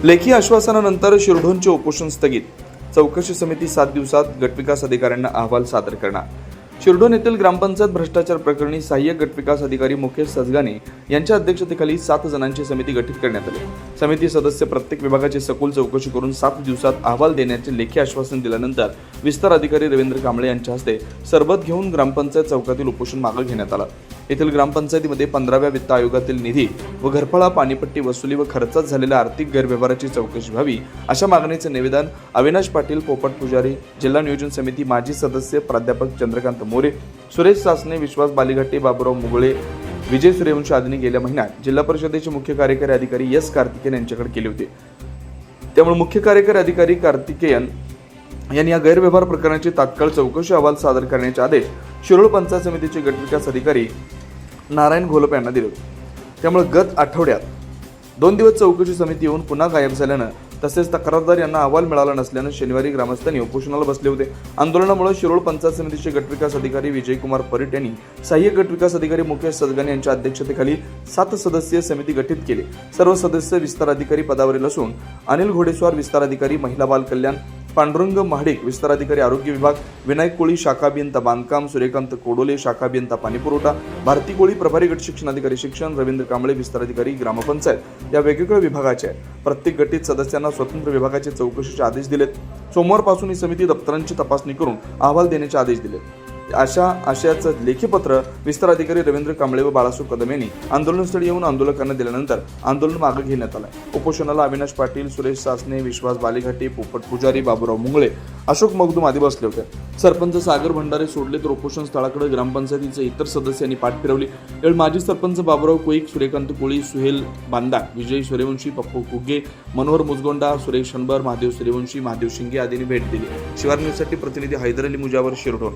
लेखी आश्वासनानंतर शिरढोणचे उपोषण स्थगित. चौकशी समिती 7 दिवसात गटविकास अधिकाऱ्यांना अहवाल सादर करणार. शिरढोण येथील ग्रामपंचायत भ्रष्टाचार प्रकरणी सहाय्यक गटविकास अधिकारी मुकेश सजगाने यांच्या अध्यक्षतेखाली 7 जणांची समिती गठीत करण्यात आली. समिती सदस्य प्रत्येक विभागाची सखोल चौकशी करून 7 दिवसात अहवाल देण्याचे लेखी आश्वासन दिल्यानंतर विस्तार अधिकारी रवींद्र कांबळे यांच्या हस्ते सरबत घेऊन ग्रामपंचायत चौकातील उपोषण मागे घेण्यात आलं. येथील ग्रामपंचायतीमध्ये 15व्या वित्त आयोगातील निधी व घरफळा, पाणीपट्टी वसुली व खर्चात झालेल्या आर्थिक गैरव्यवहाराची चौकशी व्हावी अशा मागणीचे निवेदन अविनाश पाटील, पोपट पुजारी, जिल्हा नियोजन समिती माजी सदस्य प्राध्यापक चंद्रकांत मोरे, सुरेश सासने, विश्वास बालिघाटे, बाबुराव मुगळे, विजय सूर्यवंशी आदींनी गेल्या महिन्यात जिल्हा परिषदेचे मुख्य कार्यकारी अधिकारी एस कार्तिकेयन यांच्याकडे केले होते. त्यामुळे मुख्य कार्यकारी अधिकारी कार्तिकेयन यांनी या गैरव्यवहार प्रकरणाची तात्काळ चौकशी अहवाल सादर करण्याचे आदेश शिरोळ पंचायत समितीचे गटविकास अधिकारी नारायण घोलप यांना दिले. त्यामुळे गत आठवड्यात 2 दिवस चौकशी समिती येऊन पुन्हा गायब झाल्यानं तसेच तक्रारदार यांना अहवाल मिळाला नसल्यानं शनिवारी ग्रामस्थांनी उपोषणाला बसले होते. आंदोलनामुळे शिरोळ पंचायत समितीचे गटविकास अधिकारी विजयकुमार परीट यांनी सहाय्यक गटविकास अधिकारी मुकेश सजगाने यांच्या अध्यक्षतेखाली 7 सदस्यीय समिती गठीत केली. सर्व सदस्य विस्तार अधिकारी पदावरील असून अनिल घोडेस्वार विस्तार अधिकारी, महिला बाल कल्याण, पांडुरंग महाडिक विस्तार अधिकारी आरोग्य विभाग, विनायक कोळी शाखा अभियंता बांधकाम, सूर्यकांत कोडोले शाखा अभियंता पाणीपुरवठा, भारती कोळी प्रभारी गट शिक्षण अधिकारी शिक्षण, रवींद्र कांबळे विस्तार अधिकारी ग्रामपंचायत या वेगवेगळ्या विभागाचे प्रत्येक गटीत सदस्यांना स्वतंत्र विभागाचे चौकशीचे आदेश दिलेत. सोमवारपासून ही समिती दप्तरांची तपासणी करून अहवाल देण्याचे आदेश दिले. अशा आशयाचं लेखी पत्र विस्तार अधिकारी रवींद्र कांबळे व बाळासाहेब कदम यांनी आंदोलनस्थळी येऊन आंदोलकांना दिल्यानंतर आंदोलन मागे घेण्यात आलं. उपोषणाला अविनाश पाटील, सुरेश सासने, विश्वास बालिघाटे, पोपट पुजारी, बाबुराव मुगळे, अशोक मगदूम आदी बसले होते. सरपंच सागर भंडारे सोडले तर उपोषण स्थळाकडे ग्रामपंचायतीचे इतर सदस्यांनी पाठ फिरवली. यावेळी माजी सरपंच बाबुराव कोईक, सूर्यकांत कोळी, सुहेल बांदा, विजय सूर्यवंशी, पप्पू कुगे, मनोहर मुजगोंडा, सुरेश शनबर, महादेव सूर्यवंशी, महादेव शिंगे आदींनी भेट दिली. शिवार न्यूजसाठी प्रतिनिधी हैदर अली मुजावर, शिरढोण.